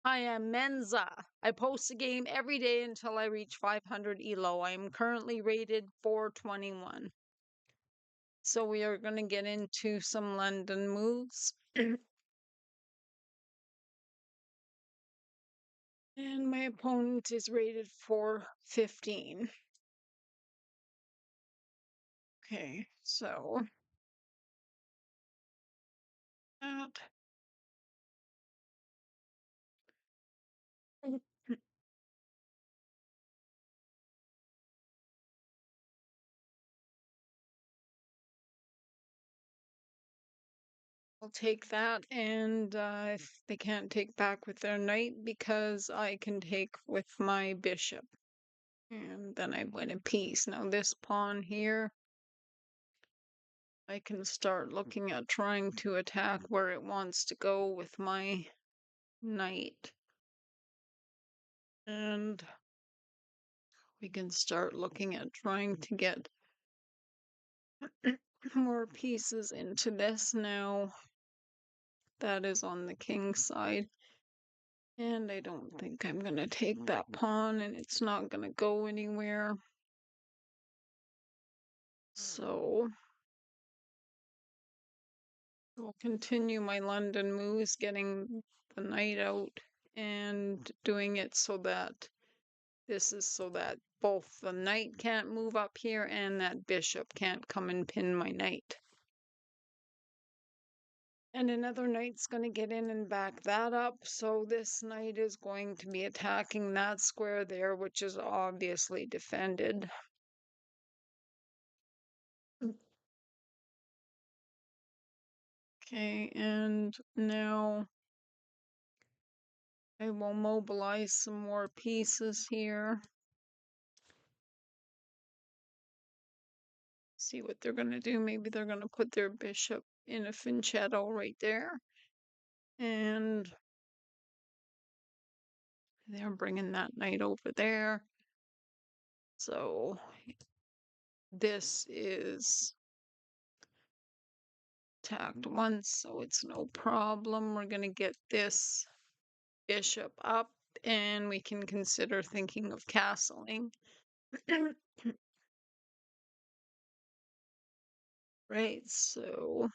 I am Mensa. I post a game every day until I reach 500 elo. I am currently rated 421. So we are going to get into some London moves. And my opponent is rated 415. Okay, so that. I'll take that, and if they can't take back with their knight, because I can take with my bishop. And then I win a piece. Now this pawn here, I can start looking at trying to attack where it wants to go with my knight. And we can start looking at trying to get more pieces into this now. That is on the king side. And I don't think I'm going to take that pawn, and it's not going to go anywhere. So I'll continue my London moves, getting the knight out and doing it so that this is so that both the knight can't move up here and that bishop can't come and pin my knight. And another knight's going to get in and back that up. So this knight is going to be attacking that square there, which is obviously defended. Okay, and now I will mobilize some more pieces here. See what they're going to do. Maybe they're going to put their bishop in a fianchetto right there. And they're bringing that knight over there. So this is attacked once, so it's no problem. We're going to get this bishop up, and we can consider thinking of castling. Right, so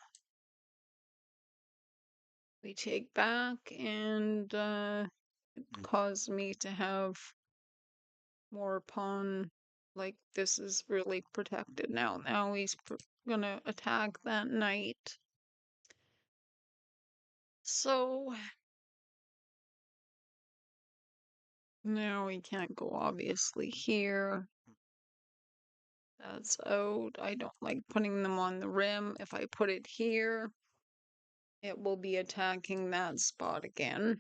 we take back, and it caused me to have more pawn. Like, this is really protected now. Now he's gonna attack that knight. So now we can't go obviously here. That's out. I don't like putting them on the rim. If I put it here, it will be attacking that spot again.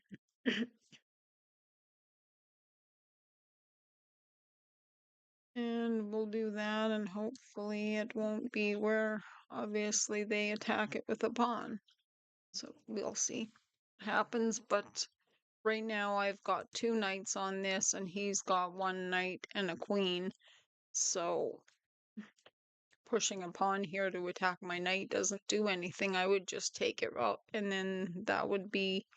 And we'll do that, and hopefully it won't be where obviously they attack it with a pawn. So we'll see what happens, but right now I've got two knights on this, and he's got one knight and a queen. So pushing a pawn here to attack my knight doesn't do anything. I would just take it out, and then that would be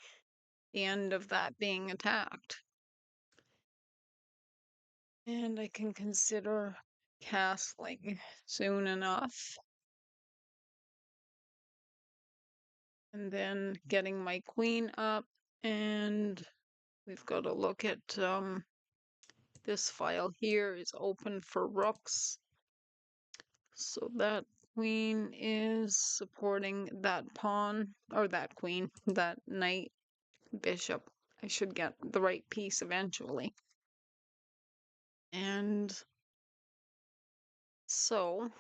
the end of that being attacked. And I can consider castling soon enough. And then getting my queen up, and we've got to look at this file here is open for rooks. So that queen is supporting that pawn, or that queen, that knight, bishop. I should get the right piece eventually. And so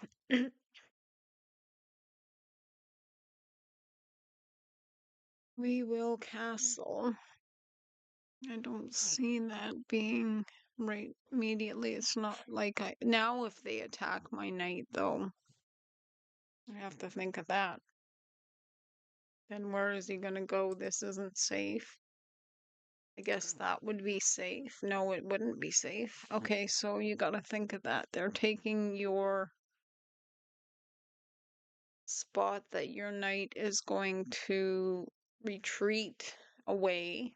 we will castle. I don't see that being right immediately. It's not like I now if they attack my knight though, I have to think of that. Then where is he gonna go? This isn't safe. I guess that would be safe. No, it wouldn't be safe. Okay, so you gotta think of that. They're taking your spot that your knight is going to retreat away.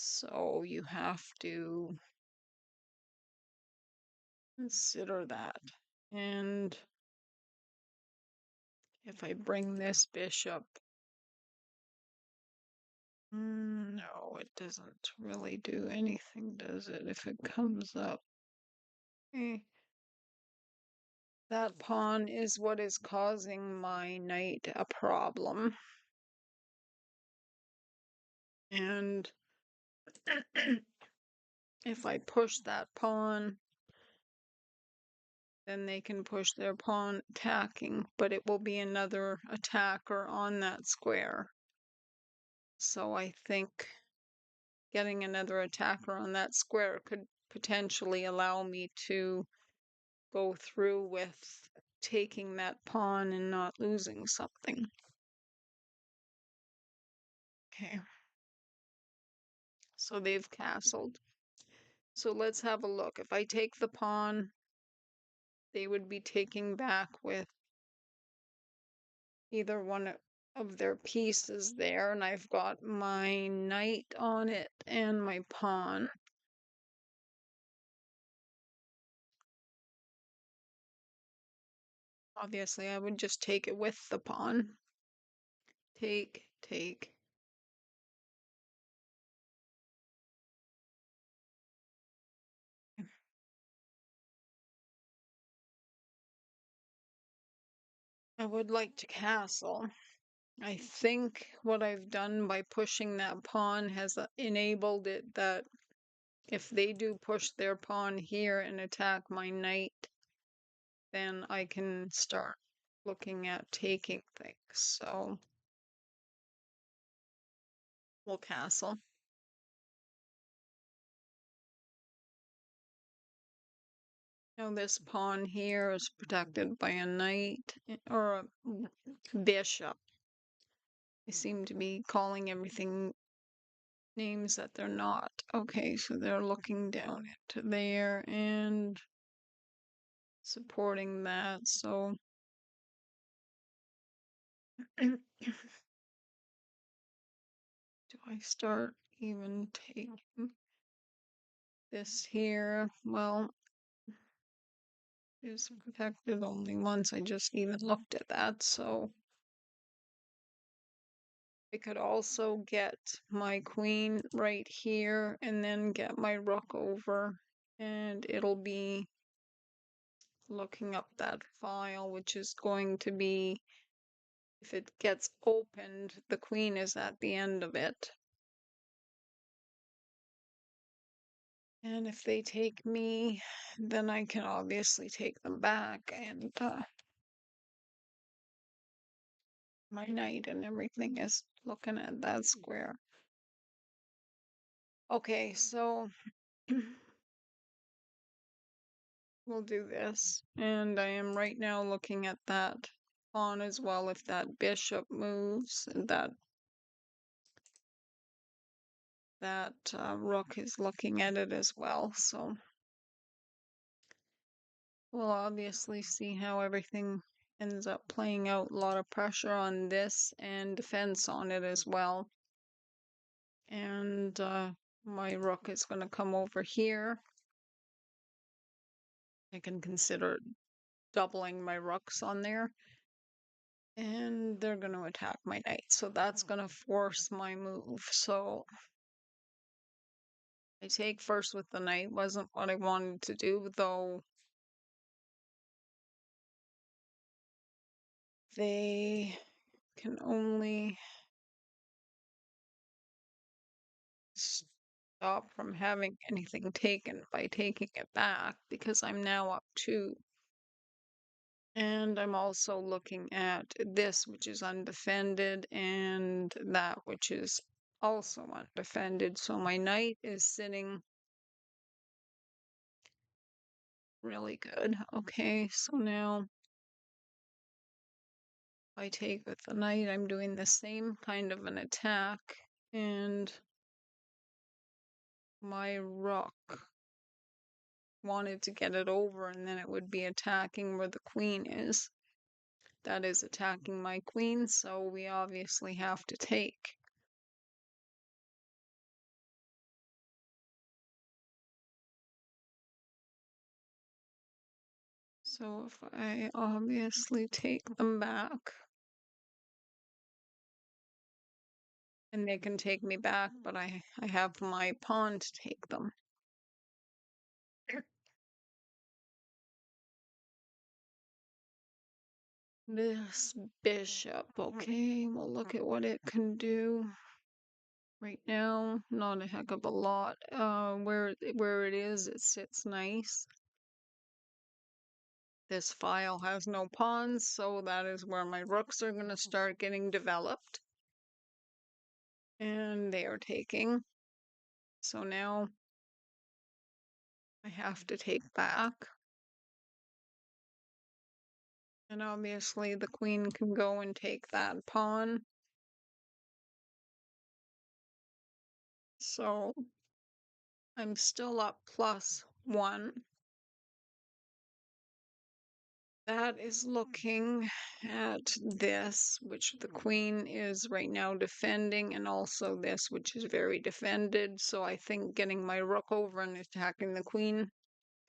So you have to consider that. And if I bring this bishop, no, it doesn't really do anything, does it? If it comes up. Okay. That pawn is what is causing my knight a problem. And if I push that pawn, then they can push their pawn attacking, but it will be another attacker on that square. So I think getting another attacker on that square could potentially allow me to go through with taking that pawn and not losing something. Okay. So they've castled. So let's have a look. If I take the pawn, they would be taking back with either one of their pieces there, and I've got my knight on it and my pawn. Obviously, I would just take it with the pawn. Take, take. I would like to castle. I think what I've done by pushing that pawn has enabled it that if they do push their pawn here and attack my knight, then I can start looking at taking things. So we'll castle. Now this pawn here is protected by a knight or a bishop. They seem to be calling everything names that they're not. Okay, so they're looking down into there and supporting that. So do I start even taking this here? Well, it's protected only once. I just even looked at that. So I could also get my queen right here and then get my rook over, and it'll be looking up that file, which is going to be, if it gets opened, the queen is at the end of it. And if they take me, then I can obviously take them back, and my knight and everything is looking at that square. Okay, so we'll do this. And I am right now looking at that pawn as well. If that bishop moves, that rook is looking at it as well. So we'll obviously see how everything ends up playing out. A lot of pressure on this and defense on it as well. And my rook is going to come over here. I can consider doubling my rooks on there. And they're going to attack my knight. So that's going to force my move. So I take first with the knight. Wasn't what I wanted to do, though. They can only stop from having anything taken by taking it back because I'm now up 2. And I'm also looking at this, which is undefended, and that, which is also undefended. So my knight is sitting really good. Okay, so now I take with the knight. I'm doing the same kind of an attack, and my rook wanted to get it over, and then it would be attacking where the queen is. That is attacking my queen, so we obviously have to take. So if I obviously take them back, and they can take me back, but I have my pawn to take them. This bishop, okay, we'll look at what it can do. Right now, not a heck of a lot. Where it is, it sits nice. This file has no pawns, so that is where my rooks are going to start getting developed. And they are taking. So now I have to take back. And obviously the queen can go and take that pawn. So I'm still up +1. That is looking at this, which the queen is right now defending, and also this, which is very defended. So I think getting my rook over and attacking the queen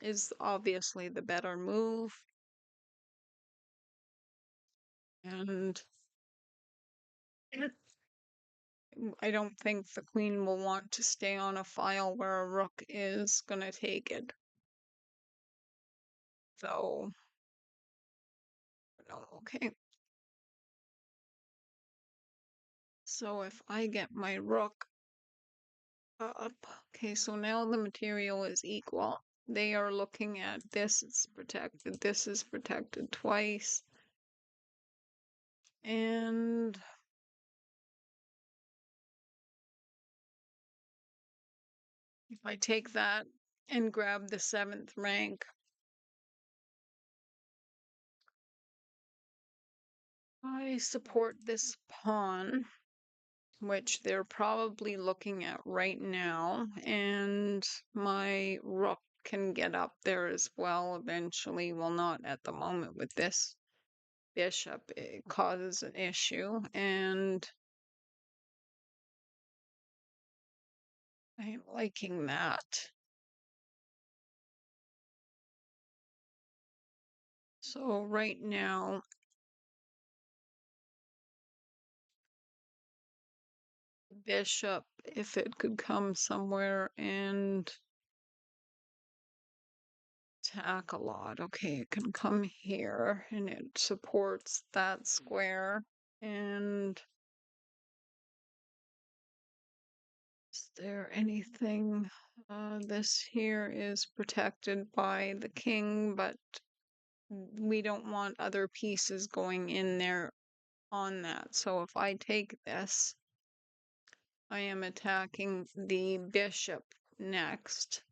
is obviously the better move. And I don't think the queen will want to stay on a file where a rook is going to take it. So, no, okay. So if I get my rook up, okay, so now the material is equal. They are looking at this is protected twice. And if I take that and grab the 7th rank, I support this pawn, which they're probably looking at right now, and my rook can get up there as well eventually. Well, not at the moment with this bishop. It causes an issue, and I am liking that. So right now, bishop, if it could come somewhere and attack a lot. Okay, it can come here and it supports that square. And is there anything? This here is protected by the king, but we don't want other pieces going in there on that. So if I take this, I am attacking the bishop next.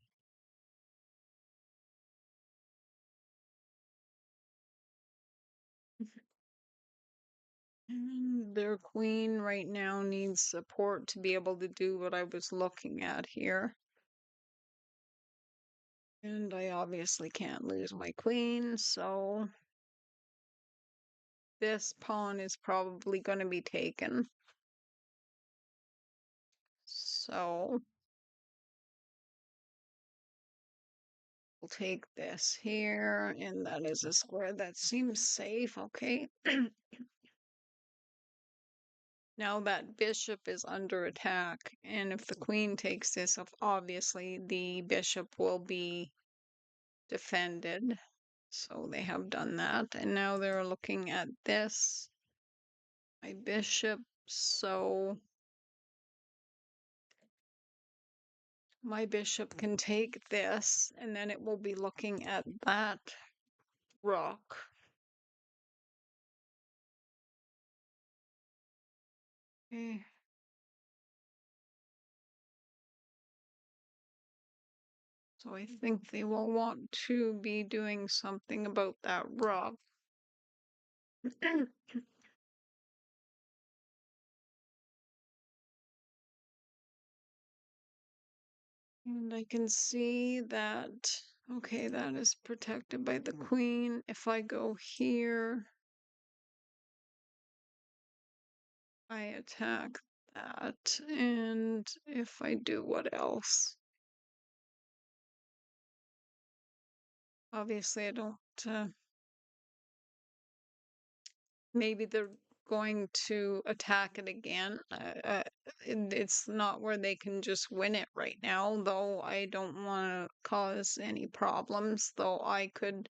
And their queen right now needs support to be able to do what I was looking at here. And I obviously can't lose my queen, so this pawn is probably going to be taken. So we'll take this here, and that is a square that seems safe. Okay. Now that bishop is under attack, and if the queen takes this, obviously the bishop will be defended. So they have done that, and now they're looking at this, my bishop. So my bishop can take this, and then it will be looking at that rook. Okay. So I think they will want to be doing something about that rook. And I can see that, okay, that is protected by the queen. If I go here, I attack that. And if I do what else? Obviously, I don't maybe they're going to attack it again. It's not where they can just win it right now, though I don't want to cause any problems, though I could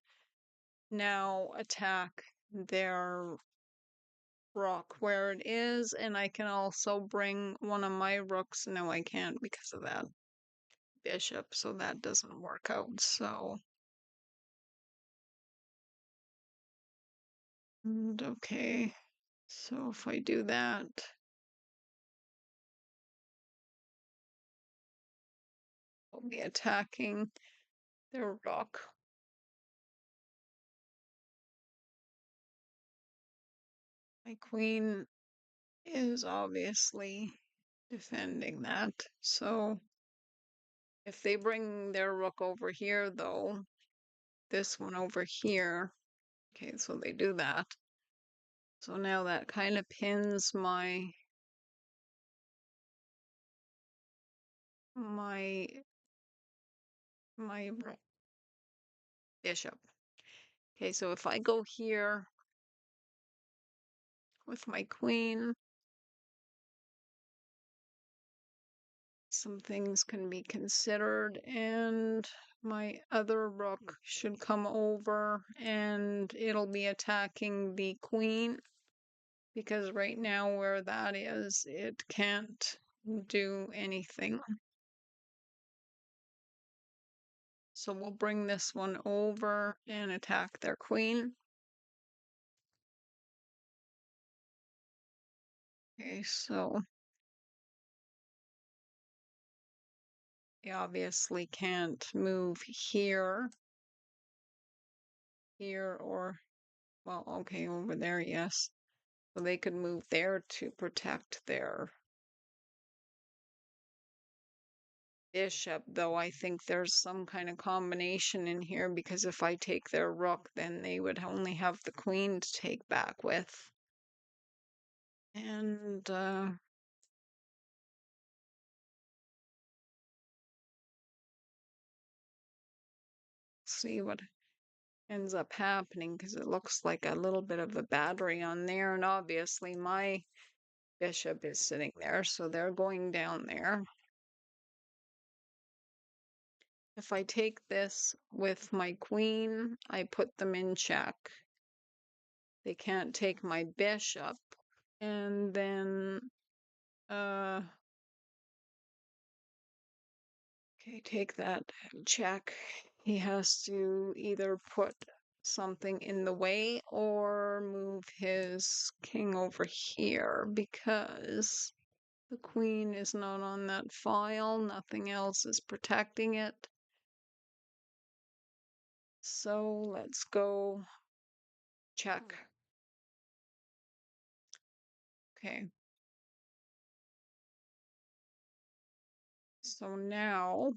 now attack their rook where it is, and I can also bring one of my rooks. No, I can't because of that bishop, so that doesn't work out. So, and okay, so if I do that, I'll be attacking their rook. My queen is obviously defending that. So if they bring their rook over here, though, this one over here, okay, so they do that. So now that kind of pins my my bishop. Okay, so if I go here with my queen, some things can be considered, and my other rook should come over and it'll be attacking the queen, because right now where that is, it can't do anything. So we'll bring this one over and attack their queen. Okay, so they obviously can't move here, or, well, okay, over there, yes. So they could move there to protect their bishop, though I think there's some kind of combination in here, because if I take their rook, then they would only have the queen to take back with. And see what ends up happening, because it looks like a little bit of a battery on there, and obviously my bishop is sitting there, so they're going down there. If I take this with my queen, I put them in check. They can't take my bishop. And then, okay, take that check. He has to either put something in the way or move his king over here, because the queen is not on that file. Nothing else is protecting it. So let's go check. Okay. So now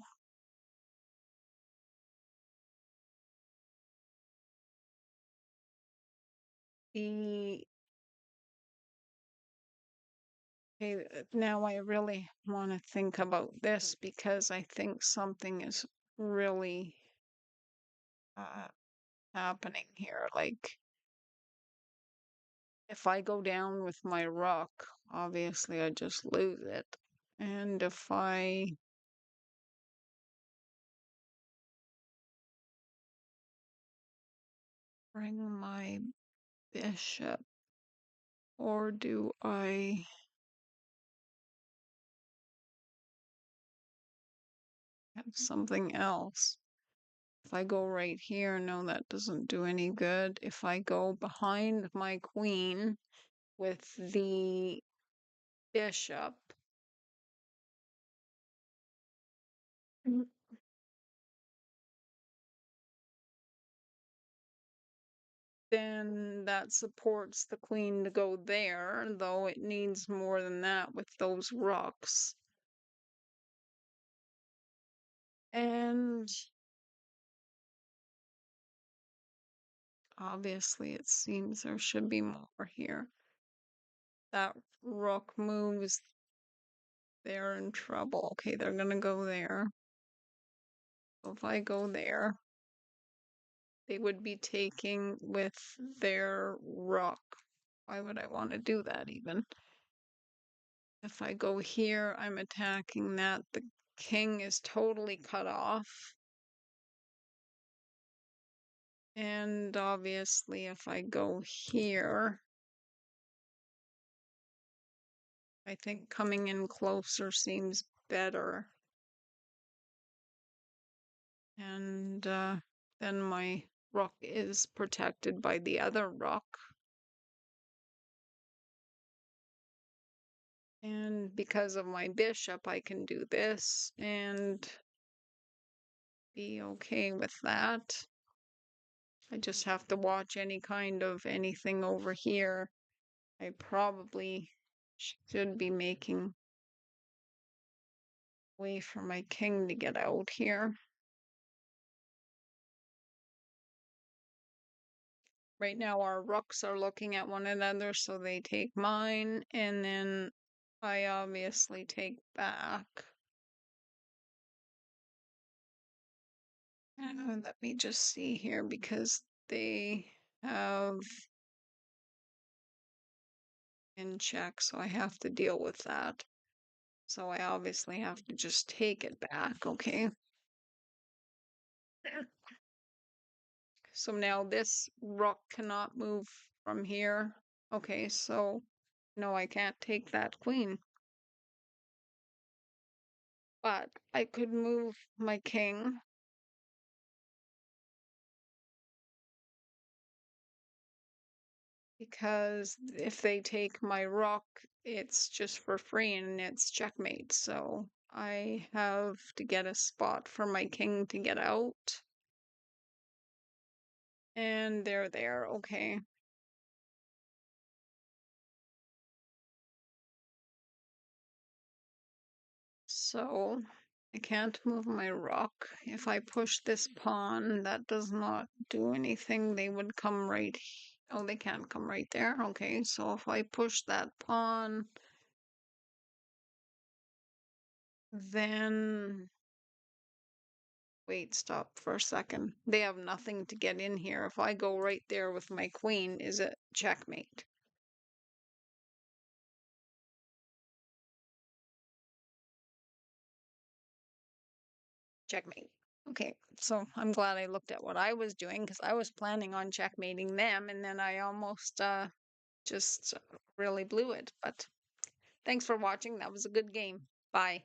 the okay, now I really want to think about this, because I think something is really uh, happening here. Like, if I go down with my rook, obviously I just lose it. And if I bring my bishop, or do I have something else? If I go right here, no, that doesn't do any good. If I go behind my queen with the bishop, mm, then that supports the queen to go there, though it needs more than that with those rooks. And obviously it seems there should be more here. That rook moves, they're in trouble. Okay, they're gonna go there. So if I go there, they would be taking with their rook. Why would I want to do that even? If I go here, I'm attacking that. The king is totally cut off. And obviously, if I go here, I think coming in closer seems better. And then my rook is protected by the other rook. And because of my bishop, I can do this and be okay with that. I just have to watch any kind of anything over here. I probably should be making way for my king to get out here. Right now our rooks are looking at one another, so they take mine, and then I obviously take back. Let me just see here because they have in check, so I have to deal with that. So I obviously have to just take it back, okay? So now this rook cannot move from here. Okay, so no, I can't take that queen. But I could move my king. Because if they take my rook, it's just for free and it's checkmate. So I have to get a spot for my king to get out. And they're there, okay. So I can't move my rook. If I push this pawn, that does not do anything. They would come right. Oh, they can't come right there. Okay, so if I push that pawn, then wait, stop for a second. They have nothing to get in here. If I go right there with my queen, is it checkmate? Checkmate. Okay, so I'm glad I looked at what I was doing because I was planning on checkmating them and then I almost just really blew it. But thanks for watching. That was a good game. Bye.